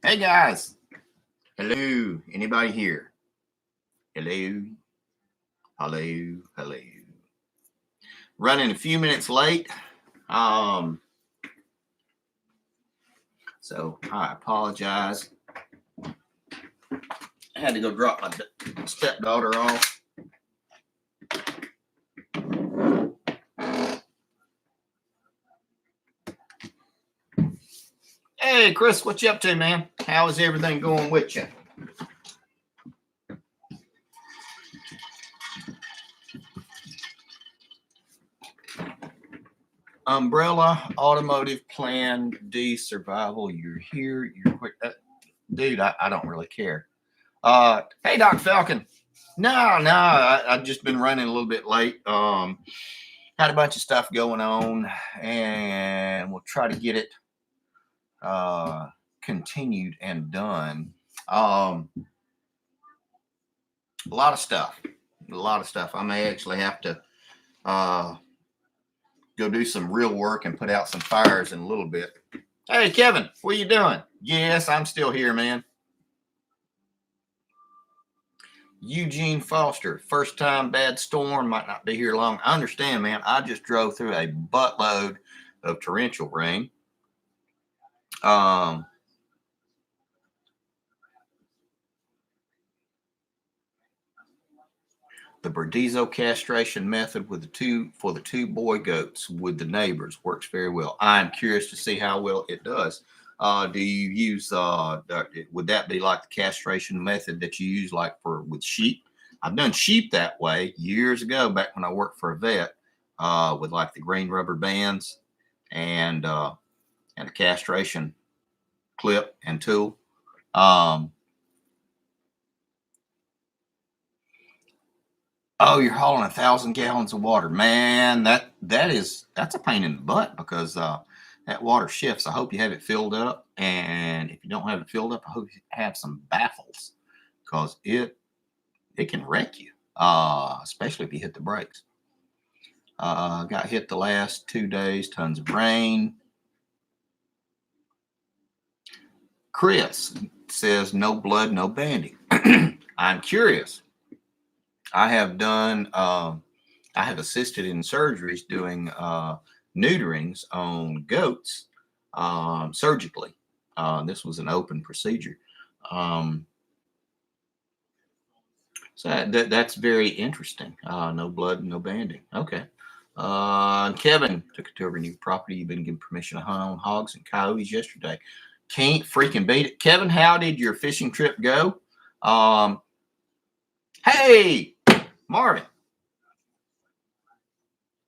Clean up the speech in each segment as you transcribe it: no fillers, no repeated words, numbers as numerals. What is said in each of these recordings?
Hey guys. Hello. Anybody here? Hello. Hello. Hello. Running a few minutes late. So I apologize. I had to go drop my stepdaughter off. Hey, Chris, what you up to, man? How is everything going with you? Umbrella Automotive Plan D Survival. You're here. You're quick. Dude, I don't really care. Hey, Doc Falcon. No, I've just been running a little bit late. Had a bunch of stuff going on, and we'll try to get it continued and done. A lot of stuff. I may actually have to go do some real work and put out some fires in a little bit. Hey, Kevin, what are you doing? Yes, I'm still here, man. Eugene Foster, first time bad storm, might not be here long. I understand, man. I just drove through a buttload of torrential rain. The Burdizzo castration method with the two boy goats with the neighbors works very well. I'm curious to see how well it does. Do you use would that be like the castration method that you use like with sheep? I've done sheep that way years ago, back when I worked for a vet, with like the green rubber bands and a castration clip and tool. Oh, you're hauling 1,000 gallons of water, man. That's a pain in the butt because that water shifts. I hope you have it filled up, and if you don't have it filled up, I hope you have some baffles because it can wreck you, especially if you hit the brakes. Got hit the last 2 days, tons of rain. Chris says no blood, no banding. I'm curious. I have done, I have assisted in surgeries doing neuterings on goats surgically. This was an open procedure. So that's very interesting. No blood, no banding. Okay. Kevin took it over a new property. You've been given permission to hunt on hogs and coyotes yesterday. Can't freaking beat it. Kevin, how did your fishing trip go? Hey, Marvin,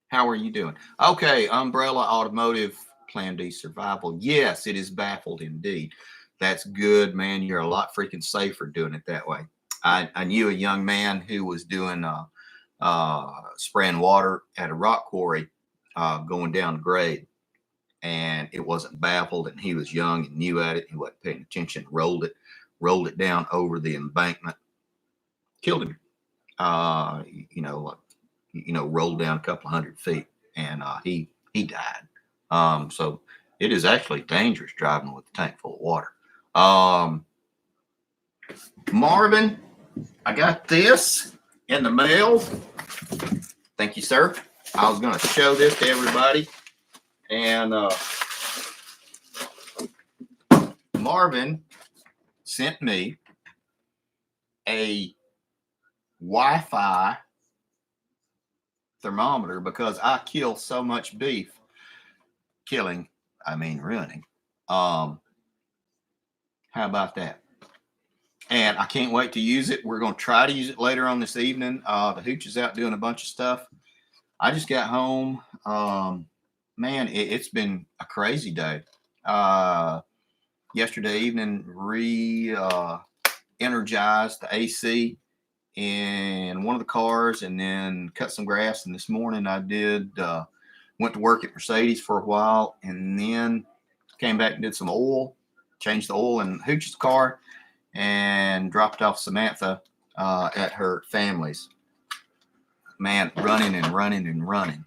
how are you doing? Okay, Umbrella Automotive Plan D Survival. Yes, it is baffled indeed. That's good, man. You're a lot freaking safer doing it that way. I knew a young man who was doing spraying water at a rock quarry going down the grade, and it wasn't baffled, and he was young and new at it. He wasn't paying attention, rolled it down over the embankment, killed him. Rolled down a couple 100 feet, and he died. So it is actually dangerous driving with a tank full of water. Marvin, I got this in the mail. Thank you, sir. I was going to show this to everybody, and Marvin sent me a Wi-Fi thermometer because I kill so much beef. Killing, I mean ruining. How about that? And I can't wait to use it. We're going to try to use it later on this evening. The hooch is out doing a bunch of stuff. I just got home. Man, it's been a crazy day. Yesterday evening, energized the AC in one of the cars, and then cut some grass. And this morning I went to work at Mercedes for a while, and then came back and did some oil, changed the oil in Hooch's car, and dropped off Samantha at her family's. Man, running and running and running.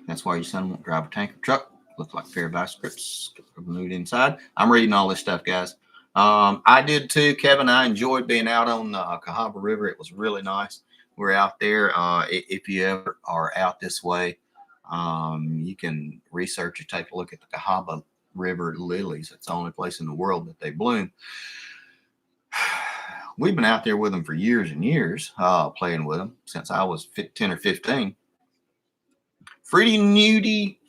That's why your son won't drive a tanker truck. Look like a pair of vice grips. Moved inside. I'm reading all this stuff, guys. I did too, Kevin. I enjoyed being out on the Cahaba River. It was really nice. We're out there. If you ever are out this way, you can research or take a look at the Cahaba River lilies. It's the only place in the world that they bloom. We've been out there with them for years and years, playing with them since I was 10 or 15. Fruity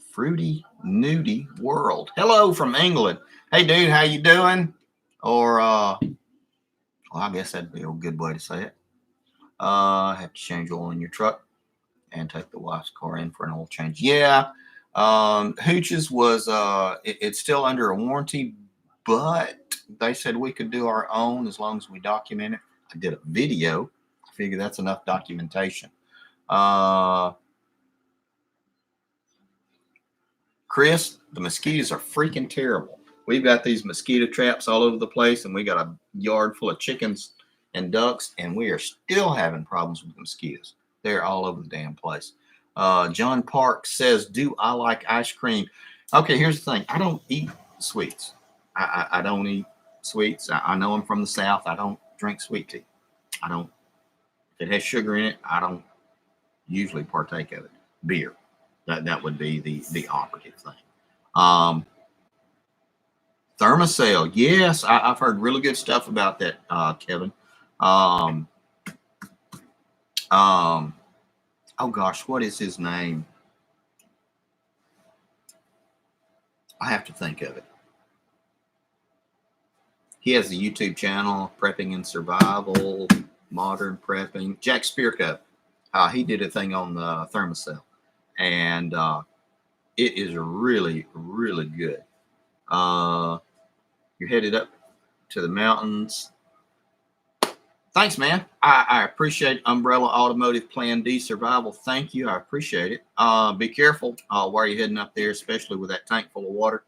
Nudie World. Hello from England. Hey, dude, how you doing? Or, well, I guess that'd be a good way to say it. Have to change oil in your truck and take the wife's car in for an oil change. Yeah. Hooch's was, it's still under a warranty, but they said we could do our own as long as we document it. I did a video. I figure that's enough documentation. Chris, the mosquitoes are freaking terrible. We've got these mosquito traps all over the place, and we got a yard full of chickens and ducks, and we are still having problems with the mosquitoes. They're all over the damn place. John Park says, do I like ice cream? Okay, here's the thing. I don't eat sweets. I don't eat sweets. I know I'm from the South. I don't drink sweet tea. I don't. If it has sugar in it, I don't usually partake of it. Beer. That would be the operative thing. Thermacell. Yes, I've heard really good stuff about that, Kevin. Oh gosh, what is his name? I have to think of it. He has a YouTube channel, Prepping and Survival, Modern Prepping. Jack Spearcup. He did a thing on the Thermacell, and it is really, really good. You're headed up to the mountains. Thanks, man. I appreciate Umbrella Automotive Plan D Survival. Thank you. I appreciate it. Be careful while you're heading up there, especially with that tank full of water.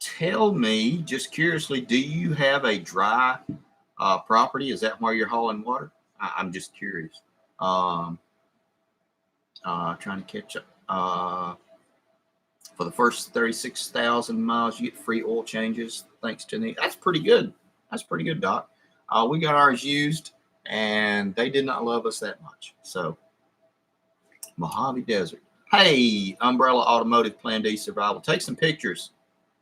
Tell me, just curiously, do you have a dry property? Is that where you're hauling water? I'm just curious. Trying to catch up. For the first 36,000 miles, you get free oil changes. Thanks to me. That's pretty good. That's pretty good, Doc. We got ours used, and they did not love us that much. So, Mojave Desert. Hey, Umbrella Automotive Plan D Survival. Take some pictures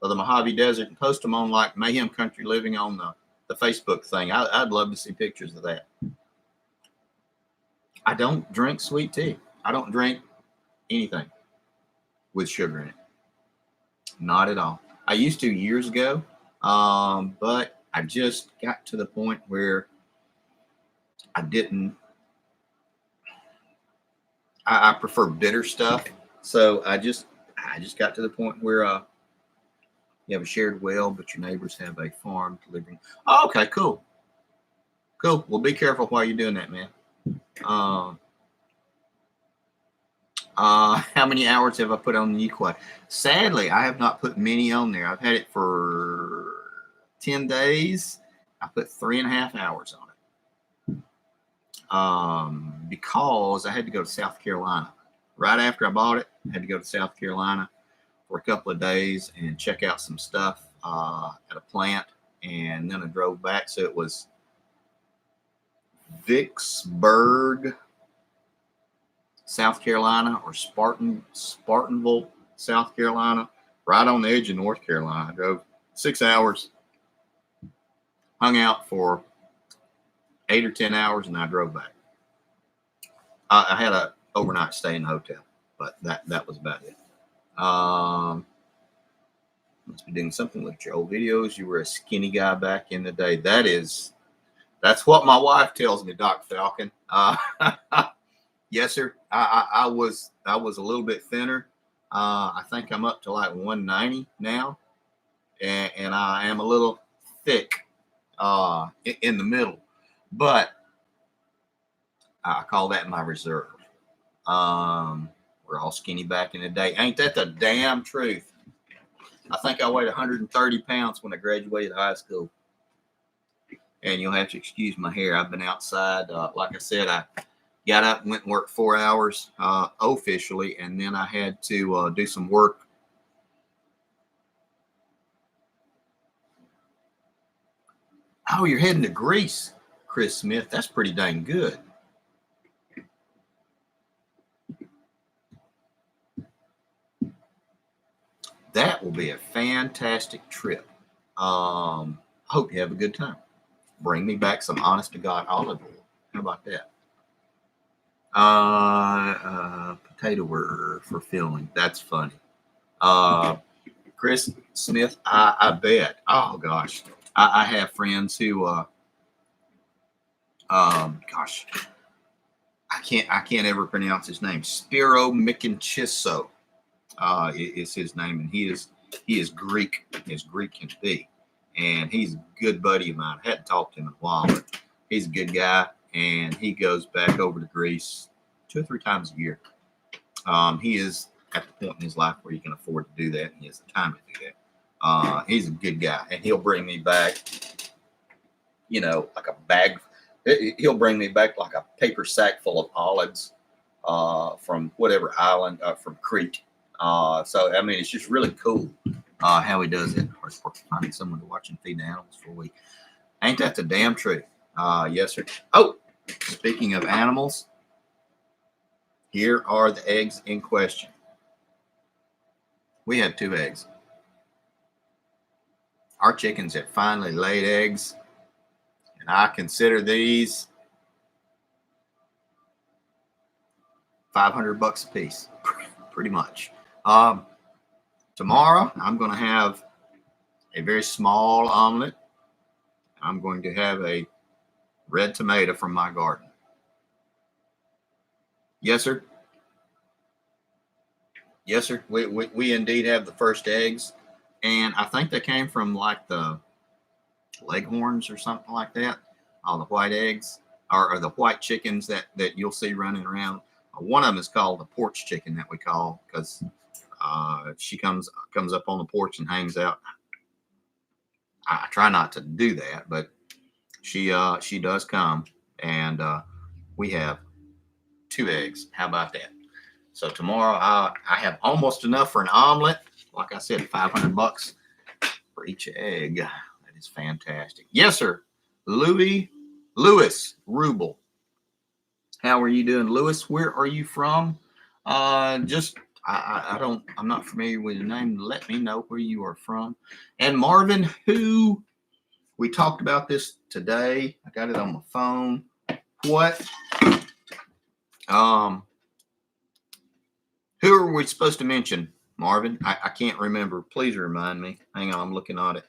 of the Mojave Desert and post them on like Mayhem Country Living on the Facebook thing. I'd love to see pictures of that. I don't drink sweet tea. I don't drink anything with sugar in it. Not at all. I used to years ago, but I just got to the point where I didn't. I prefer bitter stuff, so I just got to the point where you have a shared well, but your neighbors have a farm delivering. Oh, okay, cool. Well, be careful while you're doing that, man. How many hours have I put on the Equine? Sadly, I have not put many on there. I've had it for 10 days. I put 3.5 hours on it. Because I had to go to South Carolina. Right after I bought it, I had to go to South Carolina for a couple of days and check out some stuff at a plant. And then I drove back. So it was Vicksburg, South Carolina, or Spartanville, South Carolina, right on the edge of North Carolina. I drove 6 hours, hung out for 8 or 10 hours, and I drove back. I had a overnight stay in the hotel, but that was about it. Must be doing something with your old videos. You were a skinny guy back in the day. That's what my wife tells me, Doc Falcon. Yes, sir. I was a little bit thinner. I think I'm up to like 190 now, and I am a little thick in the middle, but I call that my reserve. We're all skinny back in the day. Ain't that the damn truth? I think I weighed 130 pounds when I graduated high school. And you'll have to excuse my hair. I've been outside. Like I said, I Got up, went and worked 4 hours officially, and then I had to do some work. Oh, you're heading to Greece, Chris Smith. That's pretty dang good. That will be a fantastic trip. I hope you have a good time. Bring me back some honest to God olive oil. How about that? Potato were for filling. That's funny. Chris Smith, I bet. Oh gosh, I have friends who, gosh, I can't ever pronounce his name. Spiro Mikinchiso, is his name, and he is Greek as Greek can be, and he's a good buddy of mine. I hadn't talked to him in a while, but he's a good guy, and he goes back over to Greece 2 or 3 times a year. He is at the point in his life where he can afford to do that, and he has the time to do that. He's a good guy, and he'll bring me back, like a bag. He'll bring me back like a paper sack full of olives from whatever island, from Crete. So, I mean, it's just really cool how he does it. Of course, we're finding someone to watch and feed the animals for a week. Ain't that the damn truth? Yes, sir. Oh, speaking of animals, here are the eggs in question. We had 2 eggs. Our chickens have finally laid eggs, and I consider these $500 a piece, pretty much. Tomorrow, I'm going to have a very small omelet. I'm going to have a red tomato from my garden. Yes, sir. Yes, sir. We indeed have the first eggs, and I think they came from like the Leghorns or something like that. All the white eggs or the white chickens that you'll see running around. One of them is called the porch chicken that we call because she comes up on the porch and hangs out. I try not to do that, but she does come, and we have 2 eggs. How about that? So tomorrow I have almost enough for an omelet. Like I said, $500 for each egg. That is fantastic. Yes, sir. Louis Rubel. How are you doing, Lewis? Where are you from? I'm not familiar with your name. Let me know where you are from. And Marvin, who we talked about this today. I got it on my phone. What? Who are we supposed to mention, Marvin? I can't remember. Please remind me. Hang on, I'm looking at it.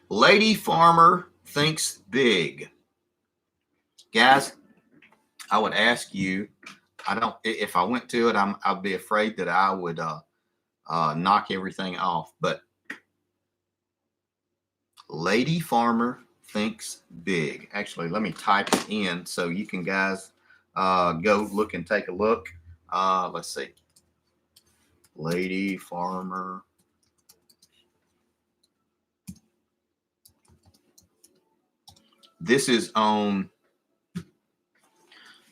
Lady Farmer thinks big. Guys, I would ask you, if I went to it, I'd be afraid that I would knock everything off. But Lady Farmer thinks big. Actually, let me type it in so you can guys go look and take a look. Let's see. Lady Farmer. This is on,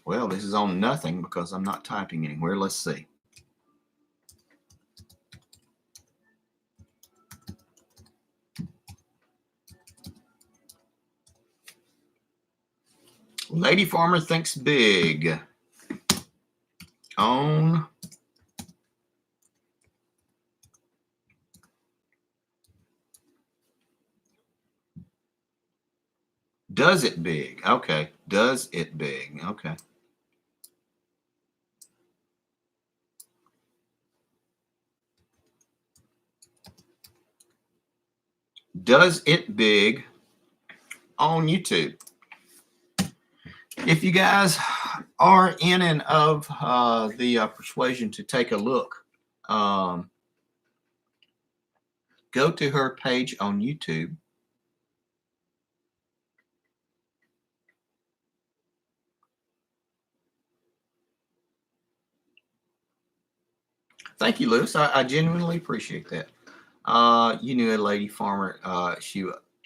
well, this is on nothing because I'm not typing anywhere. Let's see. Lady Farmer thinks big. On does it big. Okay. Does it big. Okay. Does it big on YouTube. If you guys are in and of the persuasion to take a look, go to her page on YouTube. Thank you, Lewis. I genuinely appreciate that. You knew a lady farmer.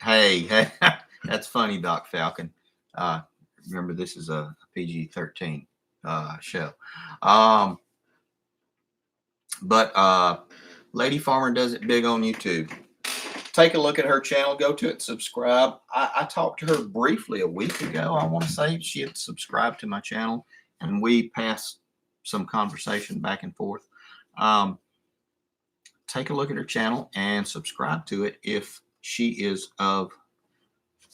Hey, that's funny, Doc Falcon. Remember, this is a PG-13 show. But Lady Farmer does it big on YouTube. Take a look at her channel. Go to it. Subscribe. I talked to her briefly a week ago. I want to say she had subscribed to my channel, and we passed some conversation back and forth. Take a look at her channel and subscribe to it if she is of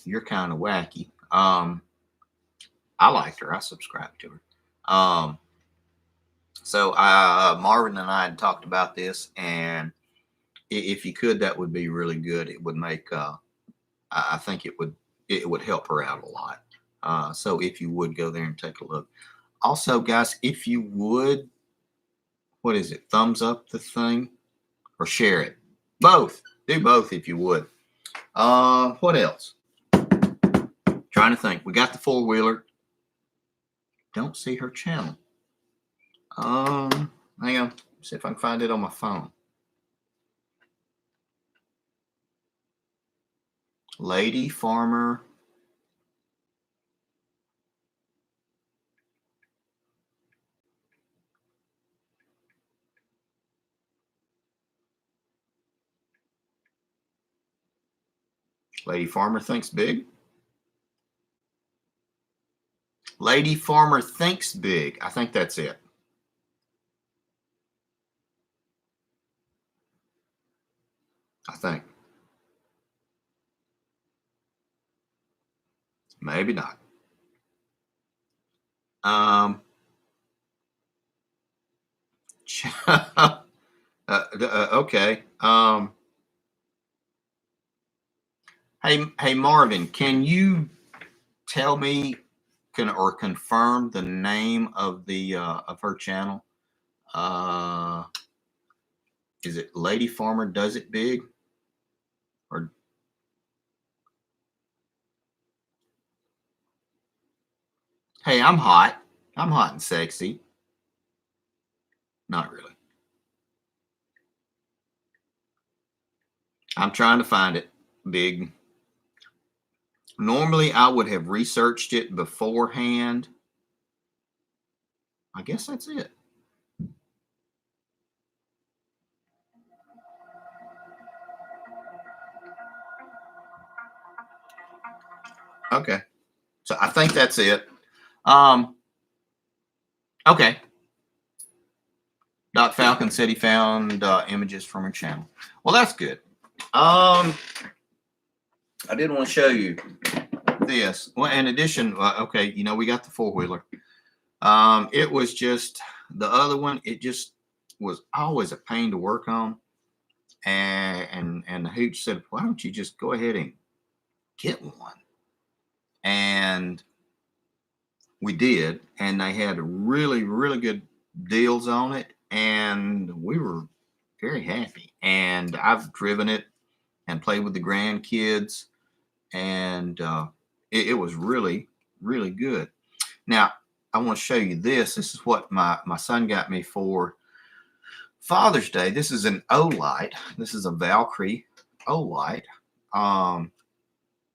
your kind of wacky. I liked her. I subscribed to her. So Marvin and I had talked about this, and if you could, that would be really good. It would make, I think it would help her out a lot. So if you would go there and take a look. Also, guys, if you would, what is it? Thumbs up the thing or share it. Both. Do both if you would. What else? Trying to think. We got the four-wheeler. Don't see her channel. Hang on. See if I can find it on my phone. Lady Farmer. Lady Farmer Thinks Big. Lady Farmer Thinks Big. I think that's it. I think. Maybe not. Okay. Hey, Marvin, can you tell me or confirm the name of the of her channel? Is it Lady Farmer Does It Big? Or hey, I'm hot. I'm hot and sexy. Not really. I'm trying to find it. Big. Normally, I would have researched it beforehand. I guess that's it. Okay. So I think that's it. Okay. Doc Falcon said he found images from her channel. Well, that's good. I did want to show you this. Well, in addition, okay, you know, we got the four-wheeler. It was just the other one. It just was always a pain to work on. And the hooch said, why don't you just go ahead and get one? And we did, and they had really, really good deals on it, and we were very happy. And I've driven it and played with the grandkids, and it was really, really good. Now, I want to show you this. This is what my son got me for Father's Day. This is an Olight. This is a Valkyrie Olight.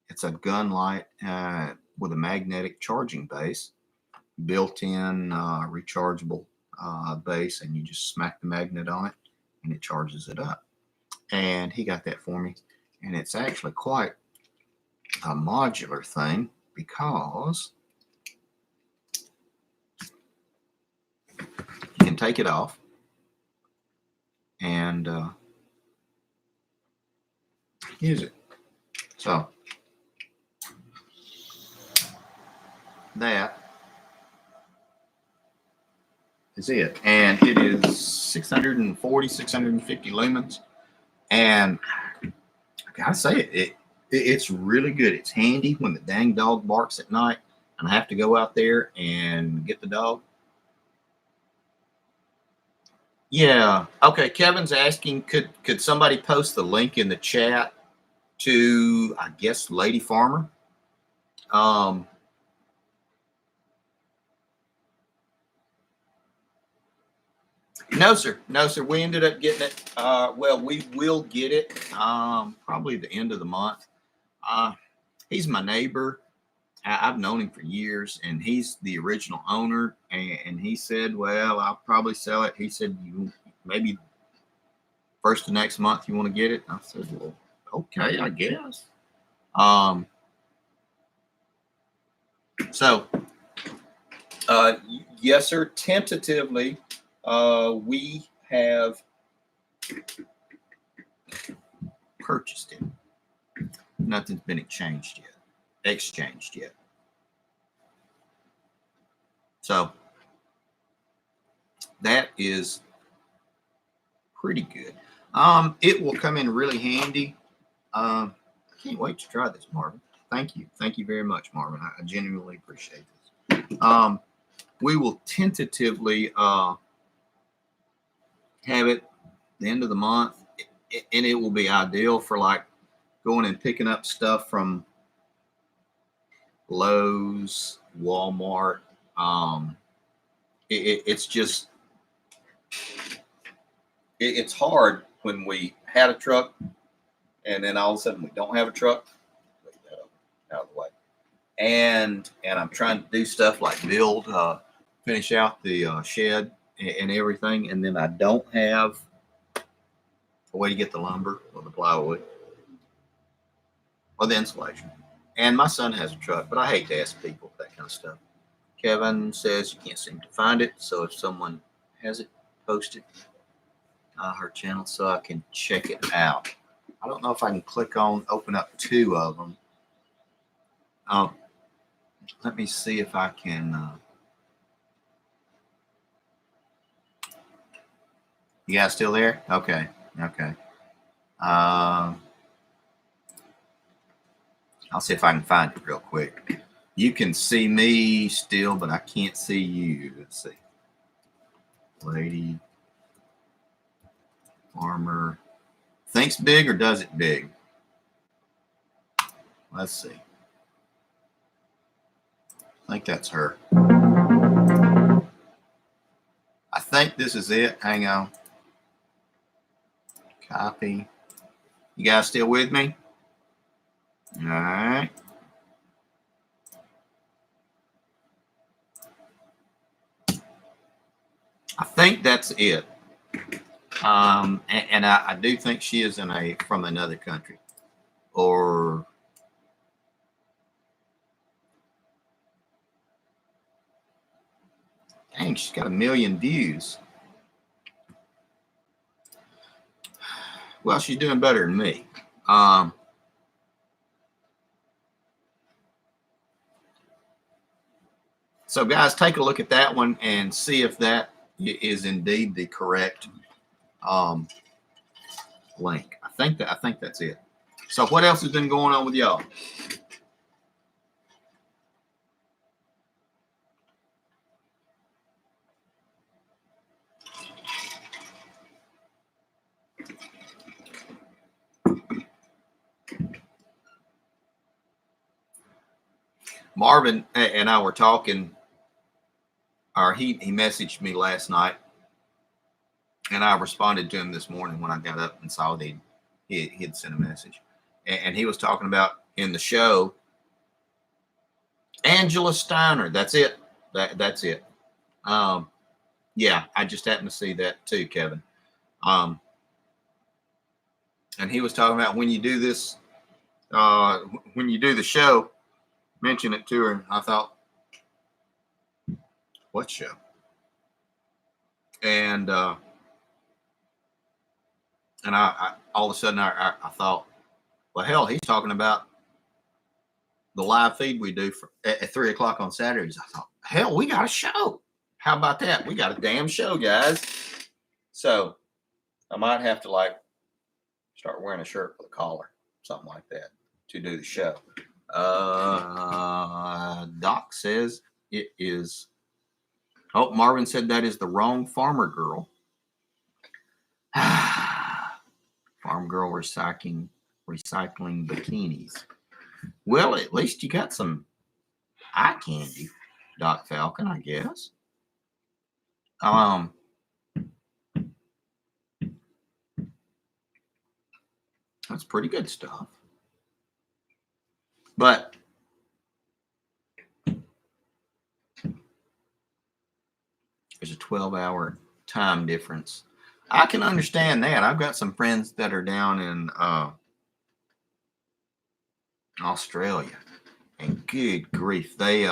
It's a gun light with a magnetic charging base, built-in rechargeable base, and you just smack the magnet on it, and it charges it up. And he got that for me, and it's actually quite a modular thing because you can take it off and use it. So that is it, and it is 640, 650 lumens, and I gotta say it's really good. It's handy when the dang dog barks at night and I have to go out there and get the dog. Yeah. Okay. Kevin's asking, could somebody post the link in the chat to, I guess, Lady Farmer? No, sir. No, sir. We ended up getting it. Well, we will get it probably the end of the month. He's my neighbor. I've known him for years, and he's the original owner. And he said, "Well, I'll probably sell it." He said, "You maybe first of next month you want to get it?" I said, "Well, okay, I guess." So, yes, sir. Tentatively, we have purchased it. Nothing's been exchanged yet. So that is pretty good. It will come in really handy. I can't wait to try this, Marvin. Thank you very much, Marvin. I genuinely appreciate this. We will tentatively have it the end of the month, and it will be ideal for like going and picking up stuff from Lowe's, Walmart. It's just it's hard when we had a truck and then all of a sudden we don't have a truck. Out of the way. And I'm trying to do stuff like finish out the shed and everything, and then I don't have a way to get the lumber or the plywood or the insulation. And my son has a truck, but I hate to ask people that kind of stuff. Kevin says you can't seem to find it, so if someone has it, post it her channel so I can check it out. I don't know if I can click on open up 2 of them. Let me see if I can. You guys still there? Okay. I'll see if I can find it real quick. You can see me still, but I can't see you. Let's see. Lady farmer thinks big or does it big? Let's see. I think that's her. I think this is it. Hang on. Copy. You guys still with me? All right. I think that's it. And I do think she is from another country, or dang, she's got 1 million views. Well, she's doing better than me. So guys, take a look at that one and see if that is indeed the correct link. I think that's it. So what else has been going on with y'all? Marvin and I were talking, or he messaged me last night, and I responded to him this morning when I got up and saw that he'd sent a message, and he was talking about in the show Angela Steiner. That's it. That's it. Yeah, I just happened to see that too, Kevin. And he was talking about when you do this, when you do the show, mention it to her. And I thought, what show? And I all of a sudden I thought, well, hell, he's talking about the live feed we do at 3 o'clock on Saturdays. I thought, hell, we got a show. How about that? We got a damn show, guys. So I might have to like start wearing a shirt with a collar, something like that, to do the show. Doc says it is. Oh, Marvin said that is the wrong farmer girl. Farm girl recycling bikinis. Well, at least you got some eye candy, Doc Falcon, I guess. That's pretty good stuff. But there's a 12-hour time difference. I can understand that. I've got some friends that are down in Australia, and good grief, they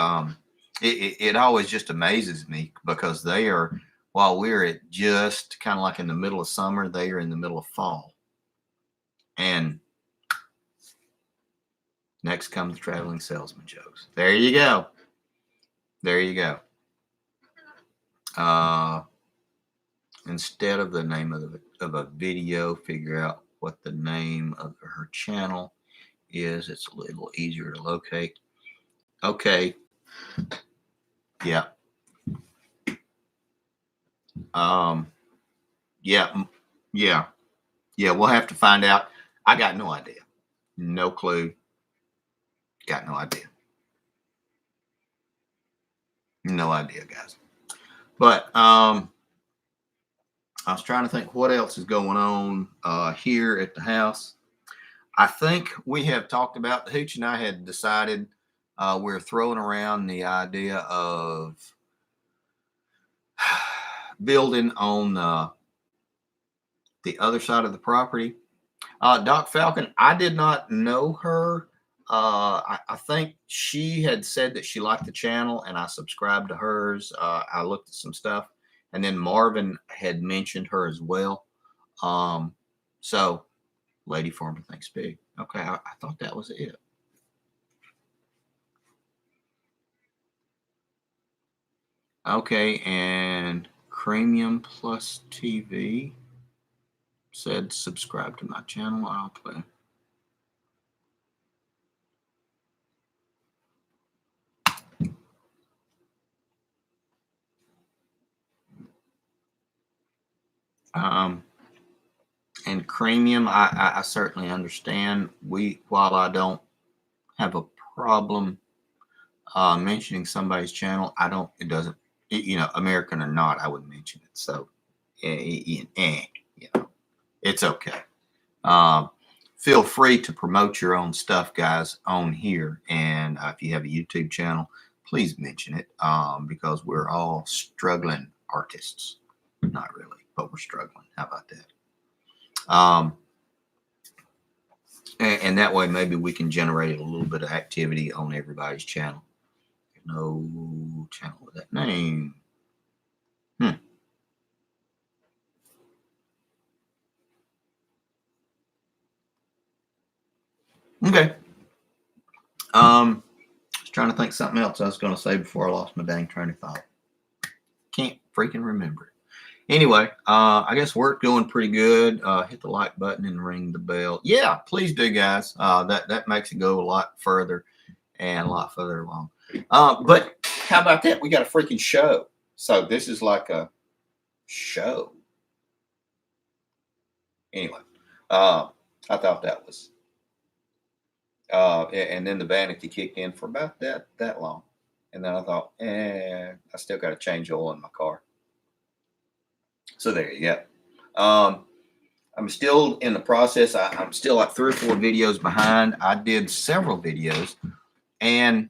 it always just amazes me because they are, while we're at just kind of like in the middle of summer, they are in the middle of fall. And next comes the traveling salesman jokes. There you go. There you go. Instead of the name of a video, figure out what the name of her channel is. It's a little easier to locate. Okay. Yeah. Yeah. Yeah. Yeah. We'll have to find out. I got no idea. No clue. Got no idea. No idea, guys. But I was trying to think what else is going on here at the house. I think we have talked about, the Hooch and I had decided we're throwing around the idea of building on the other side of the property. Doc Falcon, I did not know her. I think she had said that she liked the channel and I subscribed to hers. I looked at some stuff, and then Marvin had mentioned her as well. So Lady Farmer thinks big. Okay, I thought that was it. Okay, and Premium Plus TV said subscribe to my channel. I'll play. And Premium, I certainly understand. While I don't have a problem mentioning somebody's channel, it doesn't, American or not, I would mention it. So, it's okay. Feel free to promote your own stuff, guys, on here. And if you have a YouTube channel, please mention it because we're all struggling artists. Not really, but we're struggling. How about that? And that way, maybe we can generate a little bit of activity on everybody's channel. No channel with that name. Okay. I was trying to think something else I was going to say before I lost my dang train of thought. Can't freaking remember it. Anyway, I guess work going pretty good. Hit the like button and ring the bell. Yeah, please do, guys. That makes it go a lot further and a lot further along. But how about that? We got a freaking show. So this is like a show. Anyway, I thought that was. And then the vanity kicked in for about that long. And then I thought, I still got to change oil in my car. So there you go. I'm still in the process. I'm still like 3 or 4 videos behind. I did several videos, and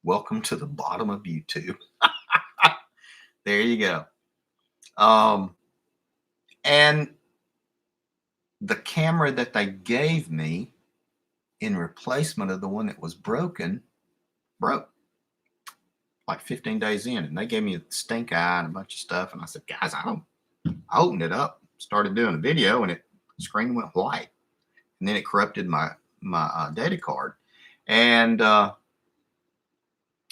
welcome to the bottom of YouTube. There you go. And the camera that they gave me in replacement of the one that was broke like 15 days in, and they gave me a stink eye and a bunch of stuff. And I said, guys, I opened it up, started doing a video, and the screen went white, and then it corrupted my data card. And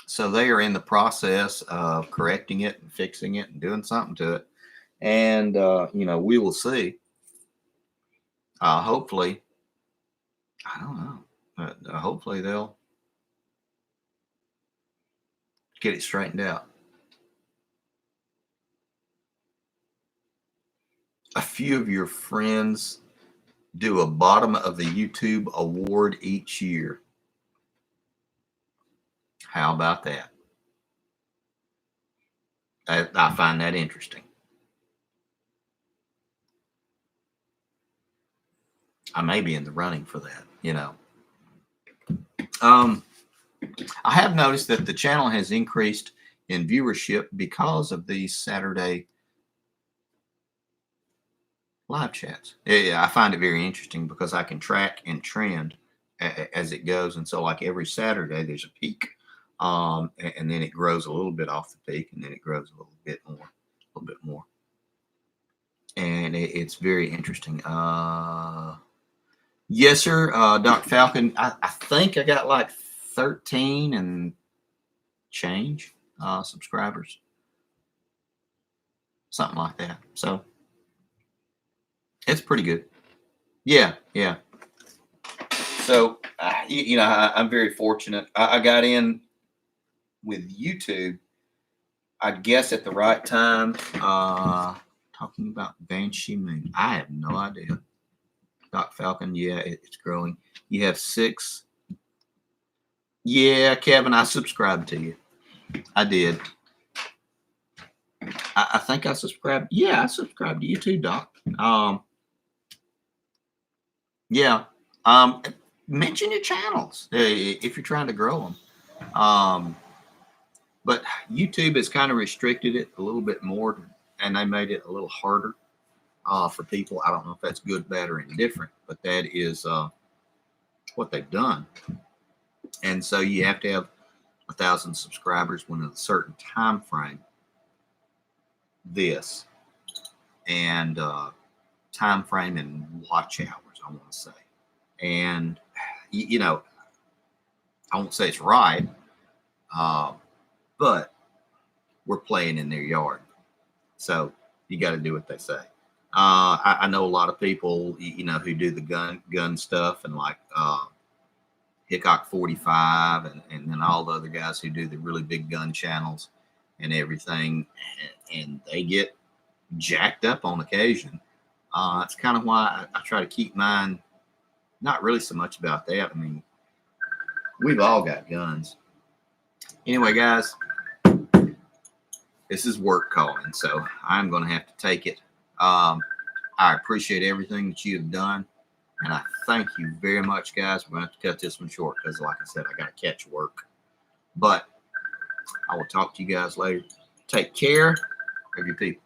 so they are in the process of correcting it and fixing it and doing something to it. And we will see. Hopefully, I don't know. Hopefully they'll get it straightened out. A few of your friends do a bottom of the YouTube award each year. How about that? I find that interesting. I may be in the running for that, you know. I have noticed that the channel has increased in viewership because of these Saturday live chats. Yeah, I find it very interesting because I can track and trend as it goes. And so, like every Saturday, there's a peak, and then it grows a little bit off the peak, and then it grows a little bit more. And it's very interesting. Yes, sir, Dr. Falcon. I think I got like 13 and change subscribers, something like that. So it's pretty good. Yeah, yeah. So you know, I'm very fortunate. I got in with YouTube, I guess, at the right time. Talking about Banshee Moon, I have no idea. Doc Falcon, yeah, it's growing. You have 6. Yeah, Kevin, I subscribed to you. I did. I think I subscribed. Yeah, I subscribed to you too, Doc. Yeah. Mention your channels if you're trying to grow them. But YouTube has kind of restricted it a little bit more, and they made it a little harder for people. I don't know if that's good, bad, or indifferent, but that is what they've done. And so you have to have 1,000 subscribers within a certain time frame. This and time frame and watch hours, I want to say. And you know, I won't say it's right, but we're playing in their yard, so you got to do what they say. I know a lot of people, you know, who do the gun stuff, and like Hickok 45, and then all the other guys who do the really big gun channels and everything, and they get jacked up on occasion. It's kind of why I try to keep mine not really so much about that. I mean, we've all got guns. Anyway, guys, this is work calling, so I'm going to have to take it. I appreciate everything that you have done, and I thank you very much, guys. We're going to have to cut this one short because, like I said, I got to catch work. But I will talk to you guys later. Take care of your people.